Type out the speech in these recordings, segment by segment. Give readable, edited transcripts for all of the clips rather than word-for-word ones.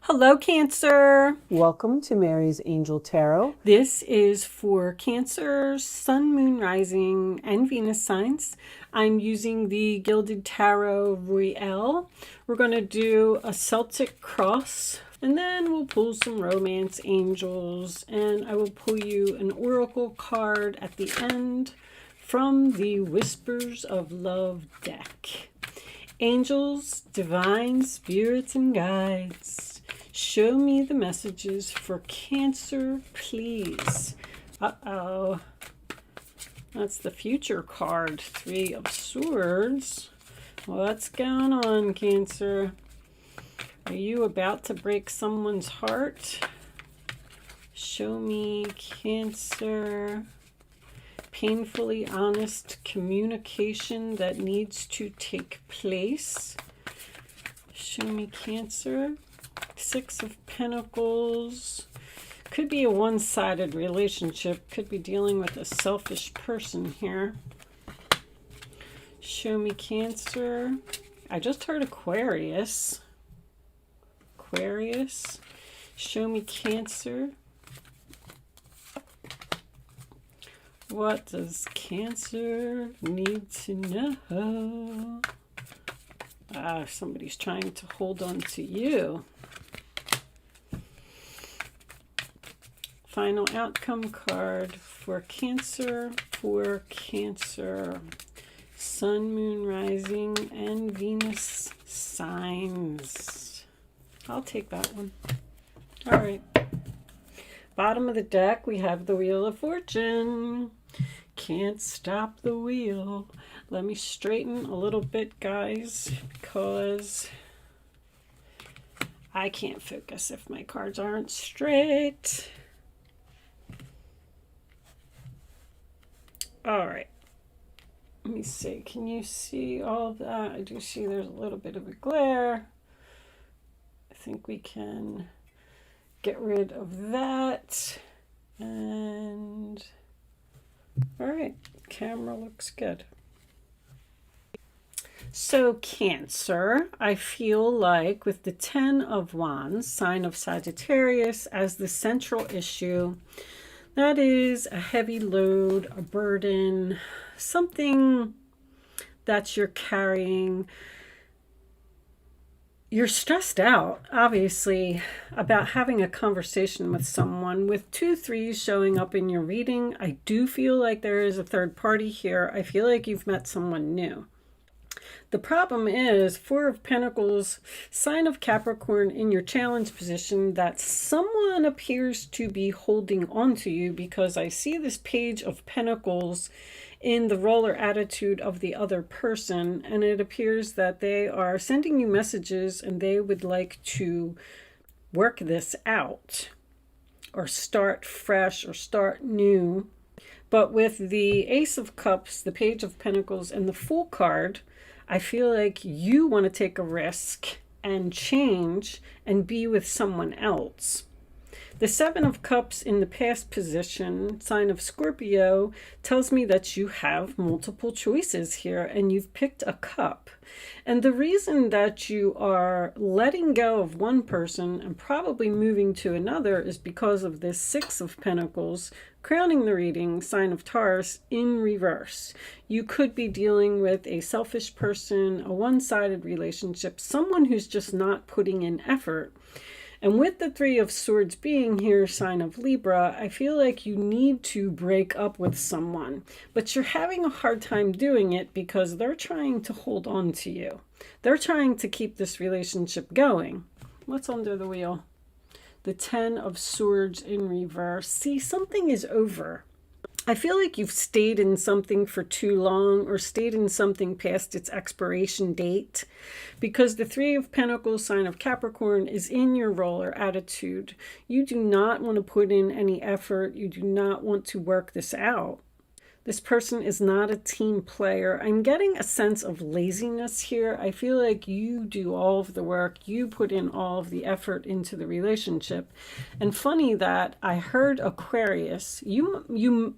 Hello, Cancer. Welcome to Mary's Angel Tarot. This is for Cancer, Sun, Moon, Rising, and Venus signs. I'm using the Gilded Tarot Royale. We're going to do a Celtic cross, and then we'll pull some romance angels, and I will pull you an oracle card at the end from the Whispers of Love deck. Angels, divine spirits, and guides, show me the messages for Cancer, please. Uh-oh. That's the future card. 3 of Swords. What's going on, Cancer? Are you about to break someone's heart? Show me, Cancer. Painfully honest communication that needs to take place. Show me, Cancer. 6 of Pentacles. Could be a one-sided relationship. Could be dealing with a selfish person here. Show me, Cancer. I just heard Aquarius. Aquarius. Show me, Cancer. What does Cancer need to know? Somebody's trying to hold on to you. Final outcome card for Cancer, Sun, Moon, Rising, and Venus signs. I'll take that one. All right. Bottom of the deck, we have the Wheel of Fortune. Can't stop the wheel. Let me straighten a little bit, guys, because I can't focus if my cards aren't straight. All right. Let me see. Can you see all of that? I do see there's a little bit of a glare. I think we can get rid of that. And all right, camera looks good. So Cancer, I feel like with the 10 of Wands, sign of Sagittarius, as the central issue, that is a heavy load, a burden, something that you're carrying. You're stressed out, obviously, about having a conversation with someone. With 2 3s showing up in your reading, I do feel like there is a third party here. I feel like you've met someone new. The problem is 4 of Pentacles, sign of Capricorn in your challenge position, that someone appears to be holding on to you, because I see this Page of Pentacles in the roller attitude of the other person, and it appears that they are sending you messages and they would like to work this out or start fresh or start new. But with the Ace of Cups, the Page of Pentacles, and the Fool card, I feel like you want to take a risk and change and be with someone else. The 7 of Cups in the past position, sign of Scorpio, tells me that you have multiple choices here and you've picked a cup. And the reason that you are letting go of one person and probably moving to another is because of this 6 of Pentacles, crowning the reading, sign of Taurus, in reverse. You could be dealing with a selfish person, a one-sided relationship, someone who's just not putting in effort. And with the 3 of Swords being here, sign of Libra, I feel like you need to break up with someone. But you're having a hard time doing it because they're trying to hold on to you. They're trying to keep this relationship going. What's under the wheel? The 10 of Swords in reverse. See, something is over. I feel like you've stayed in something for too long, or stayed in something past its expiration date, because the 3 of Pentacles, sign of Capricorn, is in your roller attitude. You do not want to put in any effort. You do not want to work this out. This person is not a team player. I'm getting a sense of laziness here. I feel like you do all of the work. You put in all of the effort into the relationship. And funny that I heard Aquarius.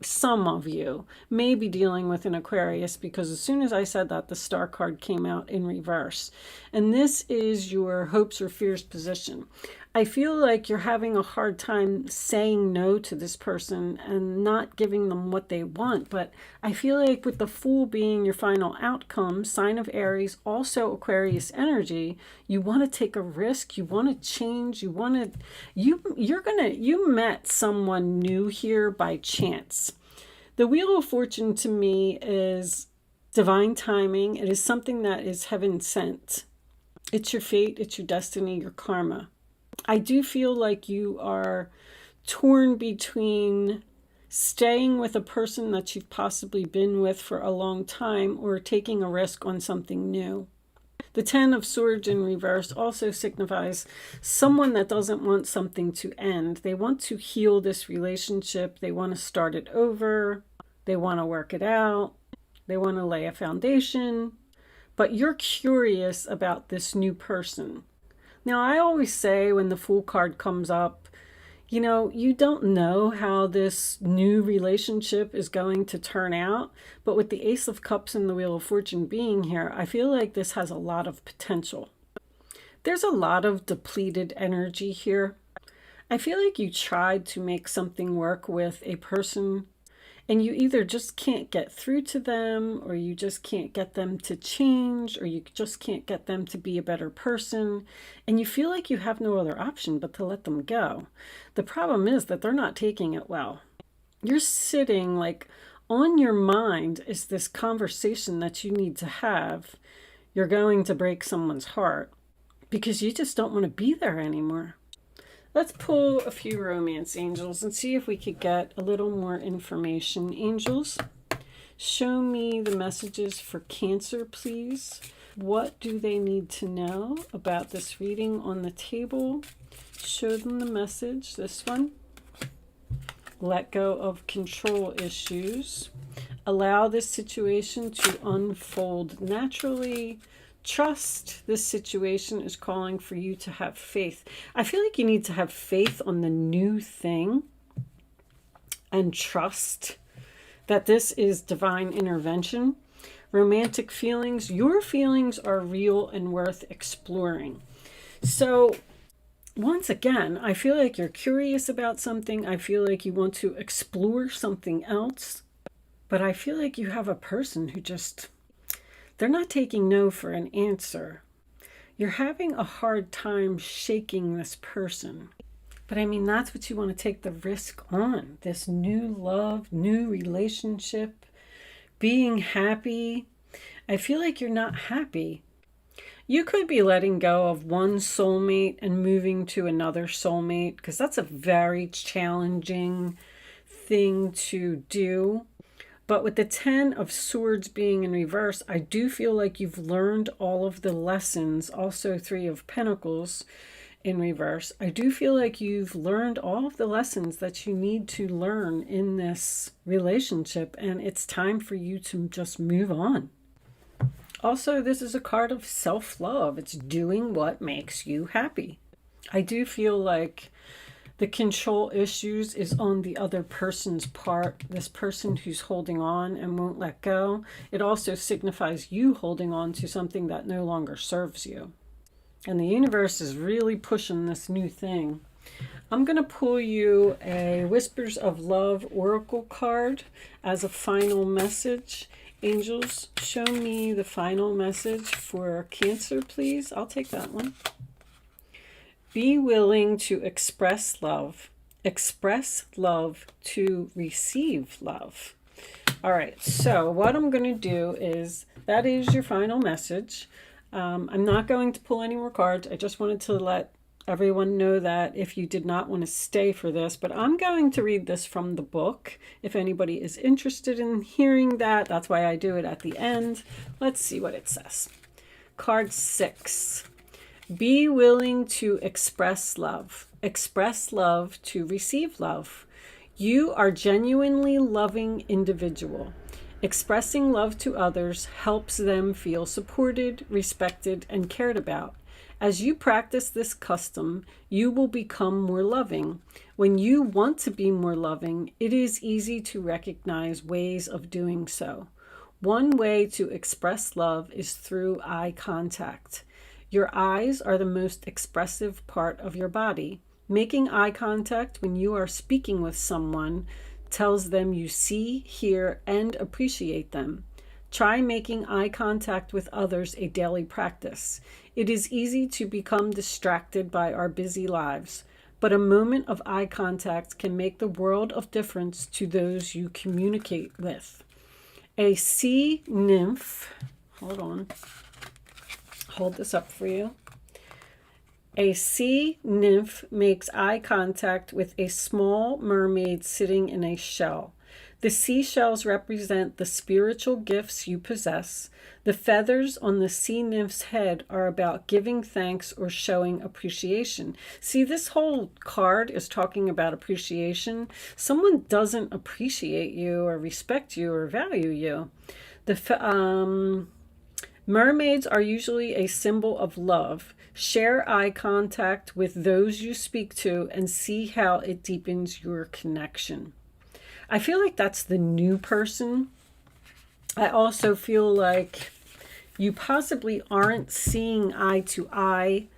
Some of you may be dealing with an Aquarius, because as soon as I said that, the Star card came out in reverse. And this is your hopes or fears position. I feel like you're having a hard time saying no to this person and not giving them what they want. But I feel like with the Fool being your final outcome, sign of Aries, also Aquarius energy, you want to take a risk, you want to change, you met someone new here by chance. The Wheel of Fortune to me is divine timing. It is something that is heaven sent. It's your fate, it's your destiny, your karma. I do feel like you are torn between staying with a person that you've possibly been with for a long time or taking a risk on something new. The Ten of Swords in reverse also signifies someone that doesn't want something to end. They want to heal this relationship. They want to start it over. They want to work it out. They want to lay a foundation. But you're curious about this new person. Now, I always say when the Fool card comes up, you don't know how this new relationship is going to turn out. But with the Ace of Cups and the Wheel of Fortune being here, I feel like this has a lot of potential. There's a lot of depleted energy here. I feel like you tried to make something work with a person and you either just can't get through to them, or you just can't get them to change, or you just can't get them to be a better person. And you feel like you have no other option but to let them go. The problem is that they're not taking it well. You're sitting like on your mind is this conversation that you need to have. You're going to break someone's heart because you just don't want to be there anymore. Let's pull a few romance angels and see if we could get a little more information. Angels, show me the messages for Cancer, please. What do they need to know about this reading on the table? Show them the message, this one. Let go of control issues. Allow this situation to unfold naturally. Trust. This situation is calling for you to have faith. I feel like you need to have faith on the new thing and trust that this is divine intervention. Romantic feelings. Your feelings are real and worth exploring. So once again, I feel like you're curious about something. I feel like you want to explore something else. But I feel like you have a person who just... they're not taking no for an answer. You're having a hard time shaking this person. But I mean, that's what you want to take the risk on. This new love, new relationship, being happy. I feel like you're not happy. You could be letting go of one soulmate and moving to another soulmate, because that's a very challenging thing to do. But with the Ten of Swords being in reverse, I do feel like you've learned all of the lessons. Also, Three of Pentacles in reverse. I do feel like you've learned all of the lessons that you need to learn in this relationship, and it's time for you to just move on. Also, this is a card of self-love. It's doing what makes you happy. I do feel like the control issues is on the other person's part, this person who's holding on and won't let go. It also signifies you holding on to something that no longer serves you. And the universe is really pushing this new thing. I'm going to pull you a Whispers of Love Oracle card as a final message. Angels, show me the final message for Cancer, please. I'll take that one. Be willing to express love. Express love to receive love. All right, so what I'm going to do is, that is your final message. I'm not going to pull any more cards. I just wanted to let everyone know that if you did not want to stay for this, but I'm going to read this from the book. If anybody is interested in hearing that, that's why I do it at the end. Let's see what it says. Card 6. Be willing to express love. Express love to receive love. You are genuinely loving individual. Expressing love to others helps them feel supported, respected, and cared about. As you practice this custom, you will become more loving. When you want to be more loving, it is easy to recognize ways of doing so. One way to express love is through eye contact. Your eyes are the most expressive part of your body. Making eye contact when you are speaking with someone tells them you see, hear, and appreciate them. Try making eye contact with others a daily practice. It is easy to become distracted by our busy lives, but a moment of eye contact can make the world of difference to those you communicate with. A sea nymph, hold this up for you. A sea nymph makes eye contact with a small mermaid sitting in a shell. The seashells represent the spiritual gifts you possess. The feathers on the sea nymph's head are about giving thanks or showing appreciation. See, this whole card is talking about appreciation. Someone doesn't appreciate you or respect you or value you. Mermaids are usually a symbol of love. Share eye contact with those you speak to and see how it deepens your connection. I feel like that's the new person. I also feel like you possibly aren't seeing eye to eye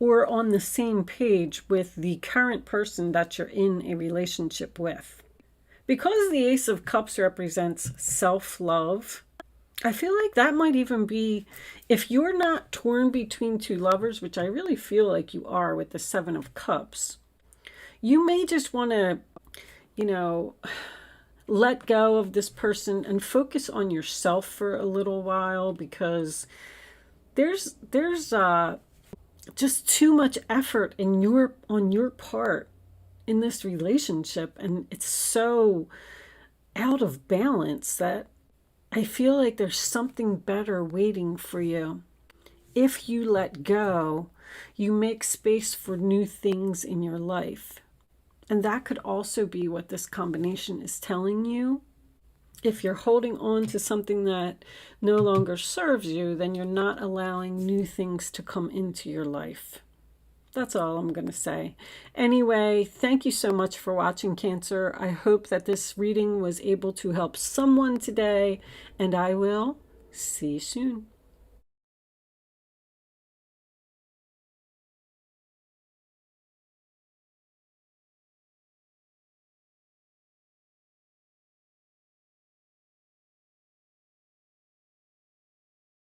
or on the same page with the current person that you're in a relationship with. Because the Ace of Cups represents self-love, I feel like that might even be, if you're not torn between two lovers, which I really feel like you are with the Seven of Cups, you may just want to, let go of this person and focus on yourself for a little while, because there's just too much effort on your part in this relationship, and it's so out of balance that I feel like there's something better waiting for you. If you let go, you make space for new things in your life. And that could also be what this combination is telling you. If you're holding on to something that no longer serves you, then you're not allowing new things to come into your life. That's all I'm going to say. Anyway, thank you so much for watching, Cancer. I hope that this reading was able to help someone today, and I will see you soon.